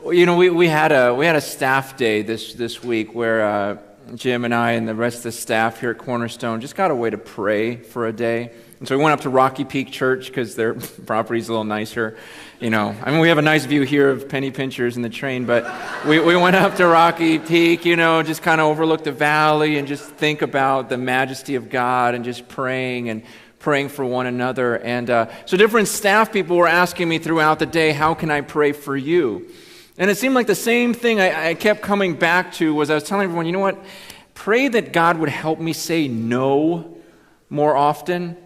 Well, we had a staff day this week where Jim and I and the rest of the staff here at Cornerstone just got away to pray for a day. And so we went up to Rocky Peak Church because their property's a little nicer. We have a nice view here of Penny Pinchers and the train, but we went up to Rocky Peak, just kind of overlook the valley and just think about the majesty of God and just praying for one another. And so different staff people were asking me throughout the day, how can I pray for you? And it seemed like the same thing I kept coming back to was I was telling everyone, you know what? Pray that God would help me say no more often.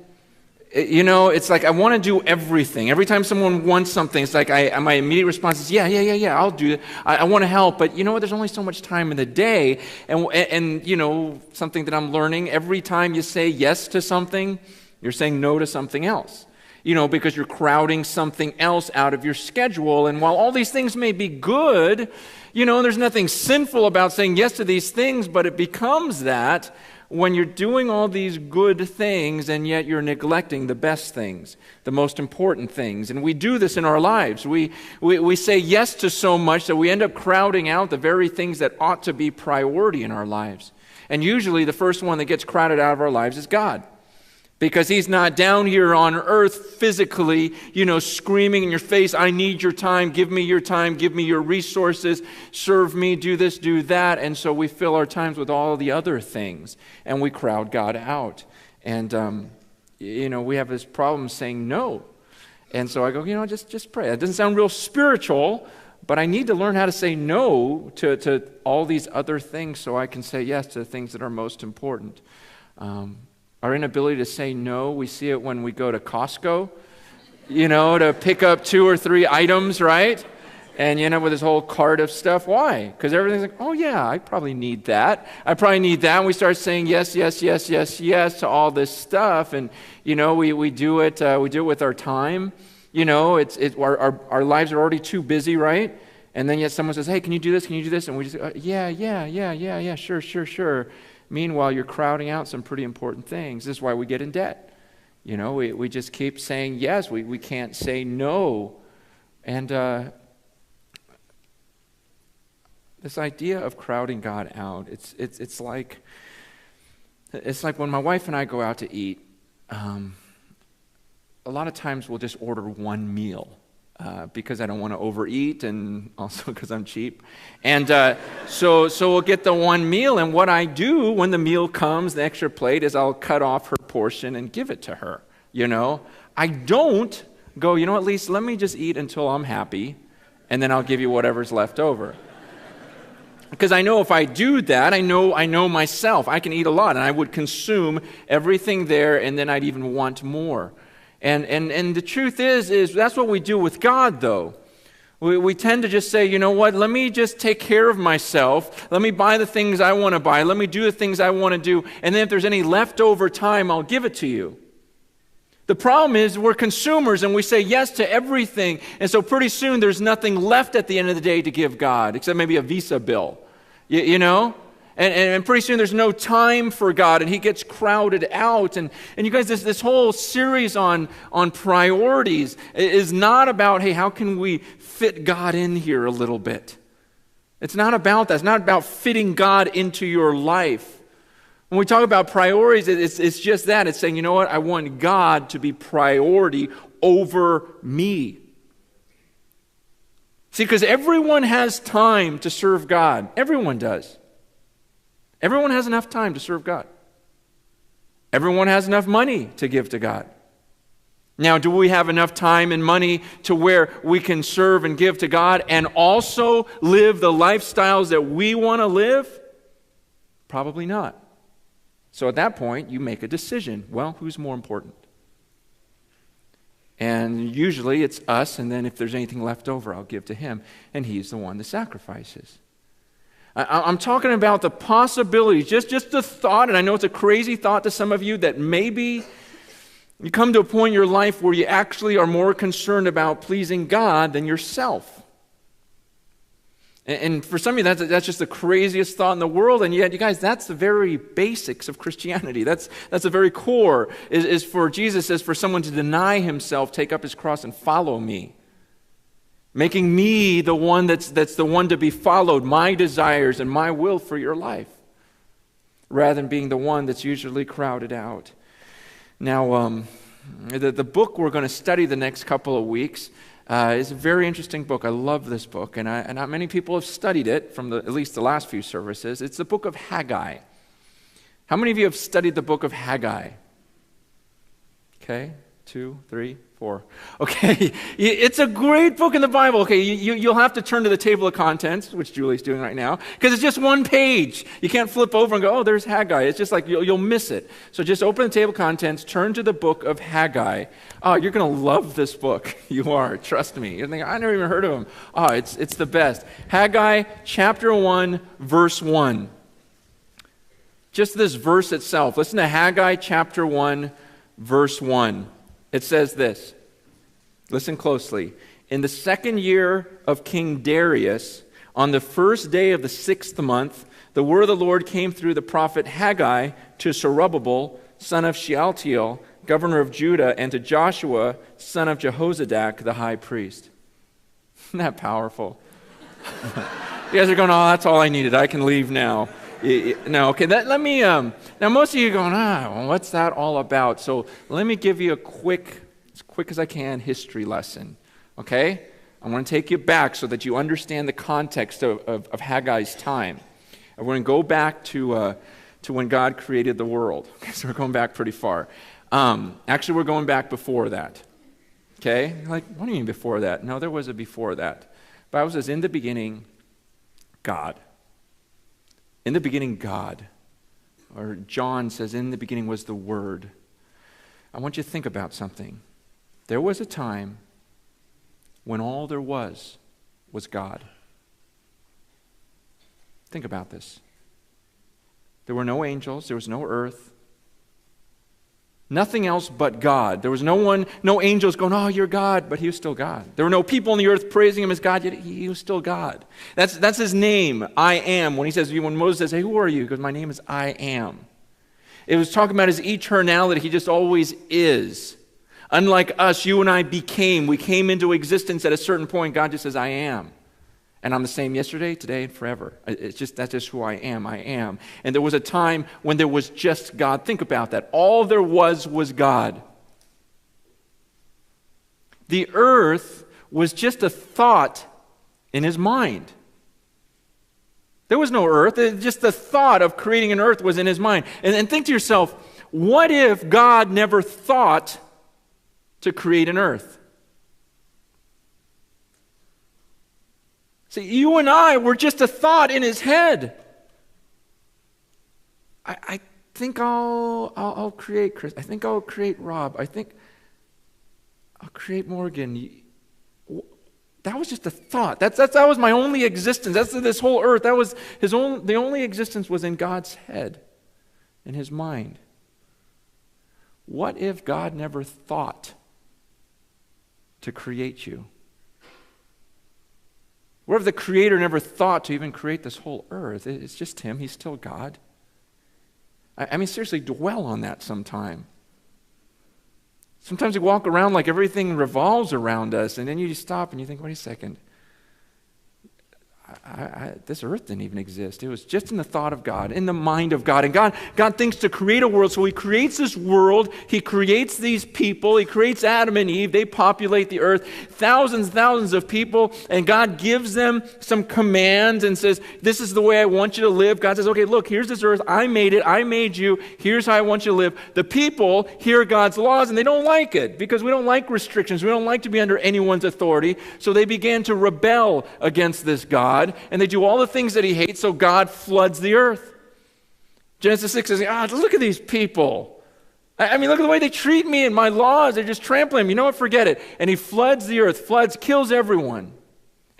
It's like I want to do everything. Every time someone wants something, it's like my immediate response is, yeah, I'll do it. I want to help, but you know what? There's only so much time in the day. And something that I'm learning, every time you say yes to something, you're saying no to something else. Because you're crowding something else out of your schedule. And while all these things may be good, there's nothing sinful about saying yes to these things, but it becomes that when you're doing all these good things and yet you're neglecting the best things, the most important things. And we do this in our lives. We say yes to so much that we end up crowding out the very things that ought to be priority in our lives. And usually the first one that gets crowded out of our lives is God. Because he's not down here on earth physically, screaming in your face, I need your time, give me your resources, serve me, do this, do that. And so we fill our times with all the other things, and we crowd God out. And, we have this problem saying no. And so I go, just pray. It doesn't sound real spiritual, but I need to learn how to say no to all these other things so I can say yes to the things that are most important. Our inability to say no, we see it when we go to Costco, to pick up 2 or 3 items, right? And you end up with this whole cart of stuff. Why? Because everything's like, oh yeah, I probably need that. And we start saying yes to all this stuff. And, we do it with our time. Our lives are already too busy, right? And then yet someone says, hey, can you do this? And we just go, yeah, sure. Meanwhile, you're crowding out some pretty important things. This is why we get in debt. We just keep saying yes. We can't say no. And this idea of crowding God out, it's like when my wife and I go out to eat, a lot of times we'll just order one meal. Because I don't want to overeat and also because I'm cheap. And so we'll get the one meal, and what I do when the meal comes, the extra plate, is I'll cut off her portion and give it to her, I don't go, at least let me just eat until I'm happy, and then I'll give you whatever's left over. Because I know if I do that, I know myself. I can eat a lot, and I would consume everything there, and then I'd even want more. And the truth is that's what we do with God, though. We tend to just say, you know what, let me just take care of myself. Let me buy the things I want to buy. Let me do the things I want to do. And then if there's any leftover time, I'll give it to you. The problem is we're consumers and we say yes to everything. And so pretty soon there's nothing left at the end of the day to give God, except maybe a Visa bill, And pretty soon there's no time for God, and he gets crowded out. And you guys, this whole series on priorities is not about, hey, how can we fit God in here a little bit? It's not about that. It's not about fitting God into your life. When we talk about priorities, it's just that. It's saying, you know what? I want God to be priority over me. See, because everyone has time to serve God. Everyone does. Everyone has enough time to serve God. Everyone has enough money to give to God. Now, do we have enough time and money to where we can serve and give to God and also live the lifestyles that we want to live? Probably not. So at that point, you make a decision. Well, who's more important? And usually it's us, and then if there's anything left over, I'll give to him, and he's the one that sacrifices. I'm talking about the possibility, just the thought, and I know it's a crazy thought to some of you, that maybe you come to a point in your life where you actually are more concerned about pleasing God than yourself. And for some of you, that's just the craziest thought in the world, and yet, you guys, that's the very basics of Christianity. That's the very core, is for Jesus, is for someone to deny himself, take up his cross, and follow me. making me the one that's the one to be followed, my desires and my will for your life, rather than being the one that's usually crowded out. Now, the book we're going to study the next couple of weeks is a very interesting book. I love this book, and not many people have studied it from at least the last few services. It's the book of Haggai. How many of you have studied the book of Haggai? Okay, 2, 3, 4. Okay, it's a great book in the Bible. Okay, you'll have to turn to the table of contents, which Julie's doing right now, because it's just one page. You can't flip over and go, oh, there's Haggai. It's just like you'll miss it. So just open the table of contents, turn to the book of Haggai. Oh, you're going to love this book. You are, trust me. You're thinking, I never even heard of him. Oh, it's the best. Haggai chapter 1, verse 1. Just this verse itself. Listen to Haggai chapter 1, verse 1. It says this. Listen closely. In the 2nd year of King Darius, on the 1st day of the 6th month, the word of the Lord came through the prophet Haggai to Zerubbabel, son of Shealtiel, governor of Judah, and to Joshua, son of Jehozadak, the high priest. Isn't that powerful? You guys are going, oh, that's all I needed. I can leave now. No, okay, let me, now most of you are going, well, what's that all about? So let me give you as quick as I can, history lesson, okay? I want to take you back so that you understand the context of Haggai's time. And we're going to go back to when God created the world. Okay, so we're going back pretty far. Actually, we're going back before that, okay? Like, what do you mean before that? No, there was a before that. The Bible says, in the beginning, God. In the beginning, God. Or John says, in the beginning was the Word. I want you to think about something. There was a time when all there was God. Think about this. There were no angels. There was no earth. Nothing else but God. There was no angels going, oh, you're God, but he was still God. There were no people on the earth praising him as God, yet he was still God. That's his name, I am. When Moses says, hey, who are you? He goes, my name is I am. It was talking about his eternality. He just always is. Unlike us, you and I we came into existence at a certain point. God just says, I am. And I'm the same yesterday, today, and forever. That's just who I am. I am. And there was a time when there was just God. Think about that. All there was God. The earth was just a thought in his mind. There was no earth. Just the thought of creating an earth was in his mind. And think to yourself, what if God never thought to create an earth? See, you and I were just a thought in his head. I think I'll create Chris. I think I'll create Rob. I think I'll create Morgan. That was just a thought. That was my only existence. That's this whole earth. That was the only existence was in God's head, in his mind. What if God never thought to create you? What if the Creator never thought to even create this whole earth? It's just him. He's still God. I mean, seriously, dwell on that sometime. Sometimes we walk around like everything revolves around us, and then you just stop and you think, wait a second. This earth didn't even exist. It was just in the thought of God, in the mind of God. And God thinks to create a world, so he creates this world. He creates these people. He creates Adam and Eve. They populate the earth, thousands of people, and God gives them some commands and says, this is the way I want you to live. God says, okay, look, here's this earth. I made it. I made you. Here's how I want you to live. The people hear God's laws, and they don't like it because we don't like restrictions. We don't like to be under anyone's authority. So they began to rebel against this God. And they do all the things that he hates, so God floods the earth. Genesis 6 says, look at these people. I mean, look at the way they treat me and my laws. They're just trampling them. You know what? Forget it. And he floods the earth, kills everyone,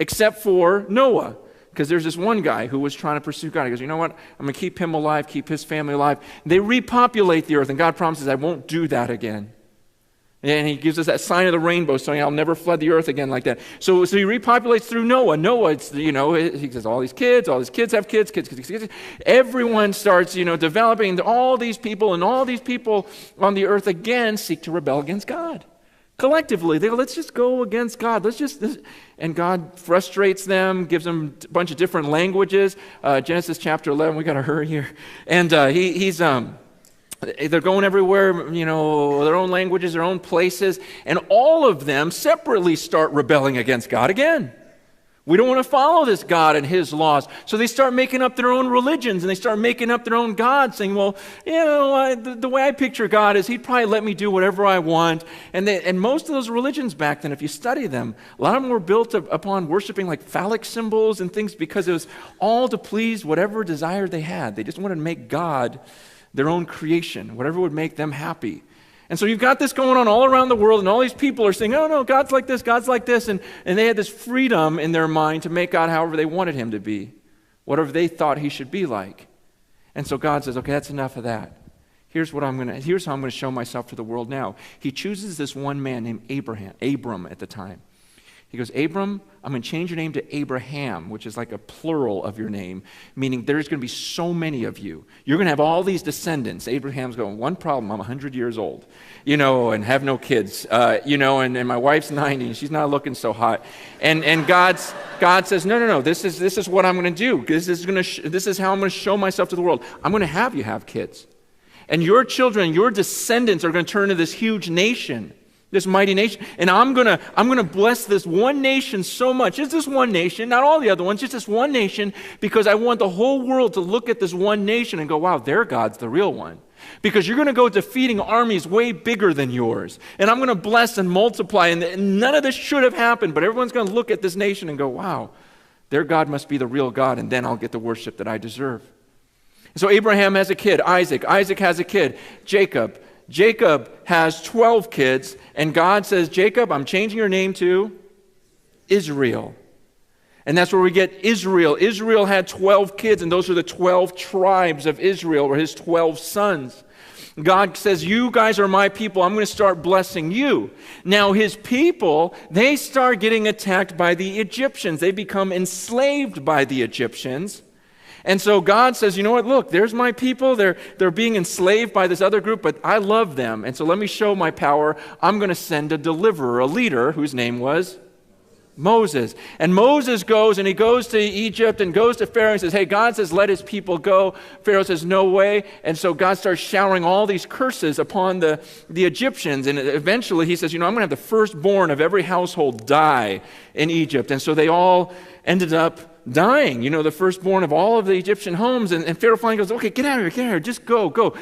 except for Noah. Because there's this one guy who was trying to pursue God. He goes, you know what? I'm going to keep him alive, keep his family alive. They repopulate the earth, and God promises, I won't do that again. And he gives us that sign of the rainbow, saying, I'll never flood the earth again like that. So he repopulates through Noah. Noah, he says, all these kids have kids. Everyone starts, developing all these people, and all these people on the earth again seek to rebel against God. collectively. They go, let's just go against God. And God frustrates them, gives them a bunch of different languages. Genesis chapter 11, we got to hurry here. And they're going everywhere, their own languages, their own places, and all of them separately start rebelling against God again. We don't want to follow this God and his laws. So they start making up their own religions, and they start making up their own gods, saying, well, the way I picture God is he'd probably let me do whatever I want. And most of those religions back then, if you study them, a lot of them were built upon worshiping like phallic symbols and things because it was all to please whatever desire they had. They just wanted to make God their own creation, whatever would make them happy. And so you've got this going on all around the world, and all these people are saying, oh, no, God's like this, and they had this freedom in their mind to make God however they wanted him to be, whatever they thought he should be like. And so God says, okay, that's enough of that. Here's how I'm going to show myself to the world now. He chooses this one man named Abram at the time. He goes, Abram, I'm going to change your name to Abraham, which is like a plural of your name, meaning there's going to be so many of you. You're going to have all these descendants. Abraham's going, one problem, I'm 100 years old, and have no kids, and my wife's 90, and she's not looking so hot. And God says, no, this is what I'm going to do. This is how I'm going to show myself to the world. I'm going to have you have kids. And your children, your descendants are going to turn into this huge nation. This mighty nation. And I'm gonna bless this one nation so much. Just this one nation, not all the other ones, just this one nation, because I want the whole world to look at this one nation and go, wow, their God's the real one. Because you're going to go defeating armies way bigger than yours. And I'm going to bless and multiply. And none of this should have happened, but everyone's going to look at this nation and go, wow, their God must be the real God, and then I'll get the worship that I deserve. So Abraham has a kid, Isaac. Isaac has a kid, Jacob. Jacob has 12 kids, and God says, Jacob, I'm changing your name to Israel. And that's where we get Israel. Israel had 12 kids, and those are the 12 tribes of Israel, or his 12 sons. God says, you guys are my people. I'm going to start blessing you. Now, his people, they start getting attacked by the Egyptians. They become enslaved by the Egyptians. And so God says, you know what, look, there's my people. They're being enslaved by this other group, but I love them. And so let me show my power. I'm going to send a deliverer, a leader, whose name was Moses. And Moses goes, and he goes to Egypt and goes to Pharaoh and says, hey, God says, let his people go. Pharaoh says, no way. And so God starts showering all these curses upon the Egyptians. And eventually he says, I'm going to have the firstborn of every household die in Egypt. And so they all ended up dying, the firstborn of all of the Egyptian homes. And Pharaoh finally goes, okay, get out of here, just go.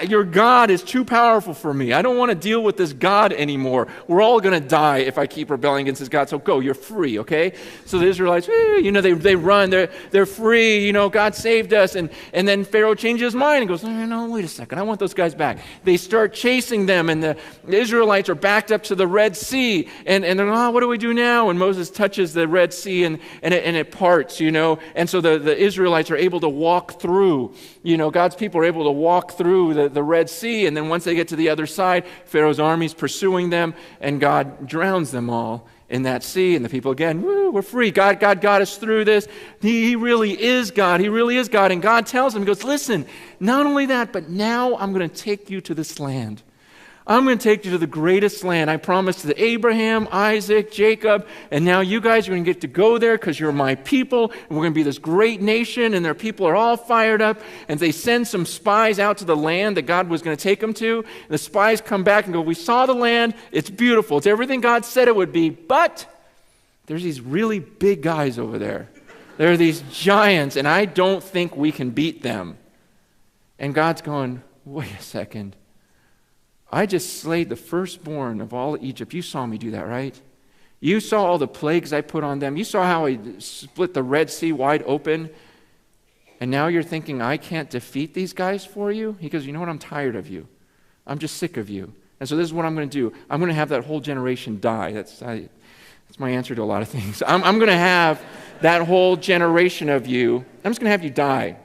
Your God is too powerful for me. I don't want to deal with this God anymore. We're all going to die if I keep rebelling against this God, so go, you're free, okay? So the Israelites, they run, they're free, God saved us. And then Pharaoh changes his mind and goes, no, wait a second, I want those guys back. They start chasing them, and the Israelites are backed up to the Red Sea, and they're like, what do we do now? And Moses touches the Red Sea, and it parts, and so the Israelites are able to walk through, God's people are able to walk through the Red Sea, and then once they get to the other side, Pharaoh's army's pursuing them, and God drowns them all in that sea, and the people again, woo, we're free. God got us through this. He really is God. He really is God. And God tells him, he goes, listen, not only that, but now I'm going to take you to this land. I'm going to take you to the greatest land I promised to Abraham, Isaac, Jacob, and now you guys are going to get to go there because you're my people, and we're going to be this great nation, and their people are all fired up, and they send some spies out to the land that God was going to take them to, and the spies come back and go, we saw the land, it's beautiful, it's everything God said it would be, but there's these really big guys over there. There are these giants, and I don't think we can beat them. And God's going, wait a second. I just slayed the firstborn of all Egypt. You saw me do that, right? You saw all the plagues I put on them. You saw how I split the Red Sea wide open. And now you're thinking, I can't defeat these guys for you? He goes, you know what? I'm tired of you. I'm just sick of you. And so this is what I'm going to do. I'm going to have that whole generation die. That's my answer to a lot of things. I'm going to have that whole generation of you. I'm just going to have you die.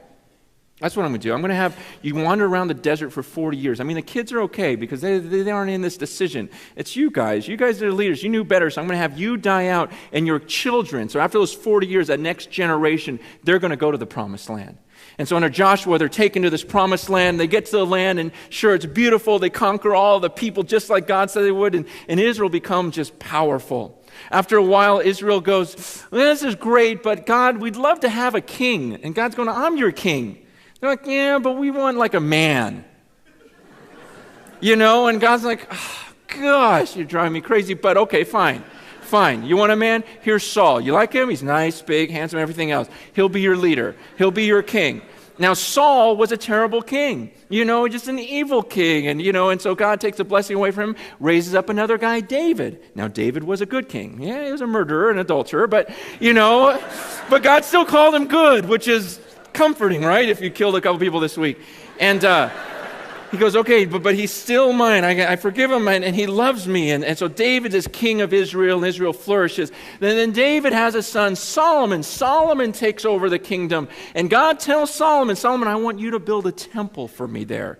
That's what I'm going to do. I'm going to have you wander around the desert for 40 years. I mean, the kids are okay because they aren't in this decision. It's you guys. You guys are the leaders. You knew better, so I'm going to have you die out and your children. So after those 40 years, that next generation, they're going to go to the promised land. And so under Joshua, they're taken to this promised land. They get to the land, and sure, it's beautiful. They conquer all the people just like God said they would, and Israel becomes just powerful. After a while, Israel goes, well, this is great, but God, we'd love to have a king. And God's going, I'm your king. They're like, yeah, but we want like a man. And God's like, oh, gosh, you're driving me crazy, but okay, fine. You want a man? Here's Saul. You like him? He's nice, big, handsome, everything else. He'll be your leader. He'll be your king. Now, Saul was a terrible king, just an evil king. And so God takes a blessing away from him, raises up another guy, David. Now, David was a good king. Yeah, he was a murderer and adulterer, but God still called him good, which is comforting, right? If you killed a couple people this week. And he goes, okay, but he's still mine. I forgive him, and he loves me. And so David is king of Israel, and Israel flourishes. Then David has a son, Solomon. Solomon takes over the kingdom. And God tells Solomon, I want you to build a temple for me there.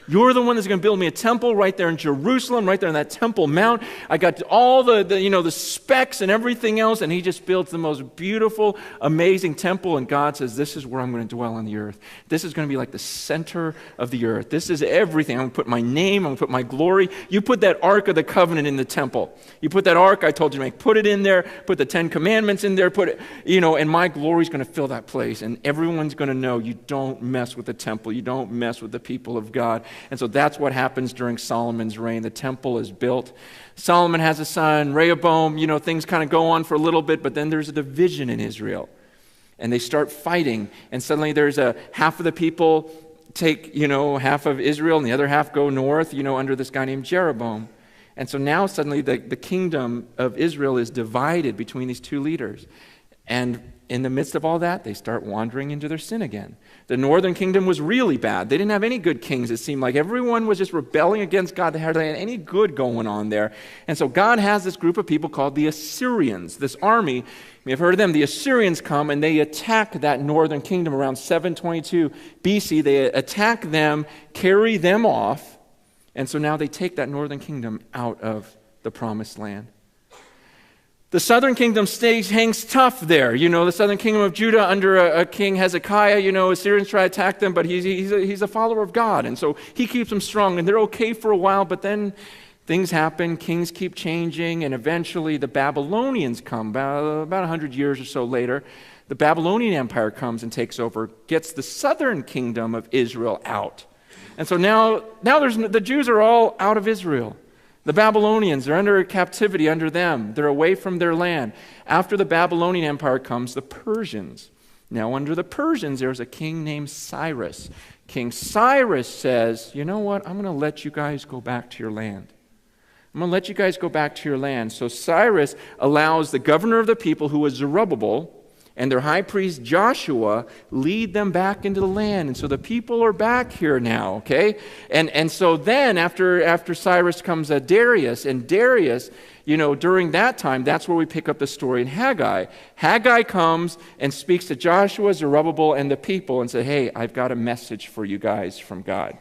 You're the one that's going to build me a temple right there in Jerusalem, right there on that Temple Mount. I got all the specs and everything else, and he just builds the most beautiful, amazing temple. And God says, this is where I'm going to dwell on the earth. This is going to be like the center of the earth. This is everything. I'm going to put my name, I'm going to put my glory. You put that Ark of the Covenant in the temple. You put that Ark I told you to make. Put it in there. Put the 10 Commandments in there. Put it, and my glory is going to fill that place. And everyone's going to know you don't mess with the temple. You don't mess with the people of God. And so that's what happens during Solomon's reign. The temple is built. Solomon has a son, Rehoboam. Things kind of go on for a little bit, but then there's a division in Israel. And they start fighting. And suddenly there's half of the people take, half of Israel, and the other half go north, under this guy named Jeroboam. And so now suddenly the kingdom of Israel is divided between these two leaders. And in the midst of all that, they start wandering into their sin again. The northern kingdom was really bad. They didn't have any good kings, it seemed like. Everyone was just rebelling against God. They had any good going on there. And so God has this group of people called the Assyrians, this army. You may have heard of them. The Assyrians come and they attack that northern kingdom around 722 BC. They attack them, carry them off. And so now they take that northern kingdom out of the promised land. The southern kingdom hangs tough there. The southern kingdom of Judah under a king Hezekiah, Assyrians try to attack them, but he's a follower of God. And so he keeps them strong, and they're okay for a while, but then things happen, kings keep changing, and eventually the Babylonians come, about 100 years or so later. The Babylonian Empire comes and takes over, gets the southern kingdom of Israel out. And so now the Jews are all out of Israel. The Babylonians, they're under captivity under them. They're away from their land. After the Babylonian Empire comes the Persians. Now, under the Persians, there's a king named Cyrus. King Cyrus says, you know what? I'm going to let you guys go back to your land. I'm going to let you guys go back to your land. So Cyrus allows the governor of the people, who was Zerubbabel, and their high priest Joshua lead them back into the land. And so the people are back here now, okay? And so then after Cyrus comes Darius, and Darius, during that time, that's where we pick up the story in Haggai. Haggai comes and speaks to Joshua, Zerubbabel, and the people and says, hey, I've got a message for you guys from God.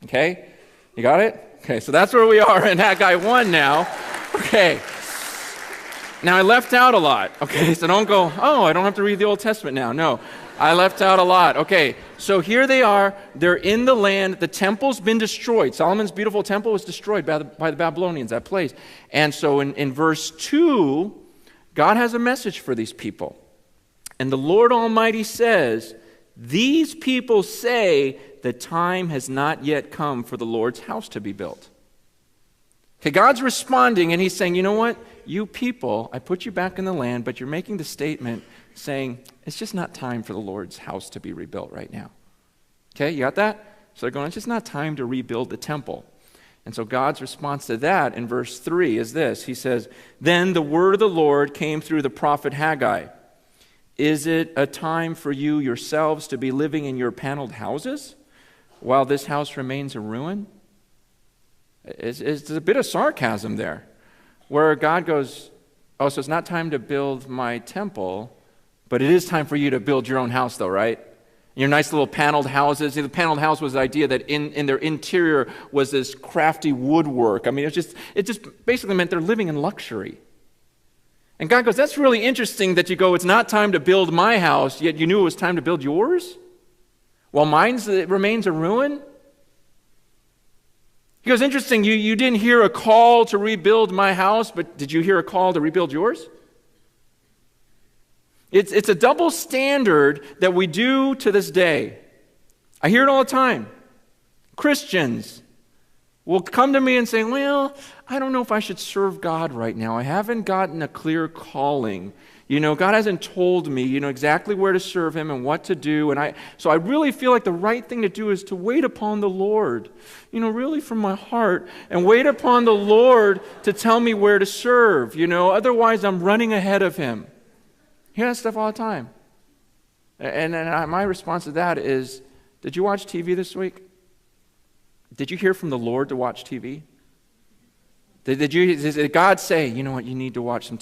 Okay? You got it? Okay, so that's where we are in Haggai 1 now. Okay. Now, I left out a lot, okay? So don't go, I don't have to read the Old Testament now. No, I left out a lot. Okay, so here they are. They're in the land. The temple's been destroyed. Solomon's beautiful temple was destroyed by the Babylonians, that place. And so in verse 2, God has a message for these people. And the Lord Almighty says, these people say the time has not yet come for the Lord's house to be built. Okay, God's responding, and he's saying, you know what? You people, I put you back in the land, but you're making the statement saying, it's just not time for the Lord's house to be rebuilt right now. Okay, you got that? So they're going, it's just not time to rebuild the temple. And so God's response to that in verse 3 is this. He says, then the word of the Lord came through the prophet Haggai. Is it a time for you yourselves to be living in your paneled houses while this house remains a ruin? It's a bit of sarcasm there, where God goes, so it's not time to build my temple, but it is time for you to build your own house though, right? Your nice little paneled houses. The paneled house was the idea that in their interior was this crafty woodwork. I mean, it just basically meant they're living in luxury. And God goes, that's really interesting that you go, it's not time to build my house, yet you knew it was time to build yours? While mine remains a ruin? He goes, interesting, you didn't hear a call to rebuild my house, but did you hear a call to rebuild yours? It's a double standard that we do to this day. I hear it all the time. Christians will come to me and say, well, I don't know if I should serve God right now. I haven't gotten a clear calling. God hasn't told me, exactly where to serve Him and what to do. And so I really feel like the right thing to do is to wait upon the Lord, really from my heart, and wait upon the Lord to tell me where to serve. Otherwise I'm running ahead of Him. I hear that stuff all the time. And my response to that is, did you watch TV this week? Did you hear from the Lord to watch TV? Did God say, you know what, you need to watch some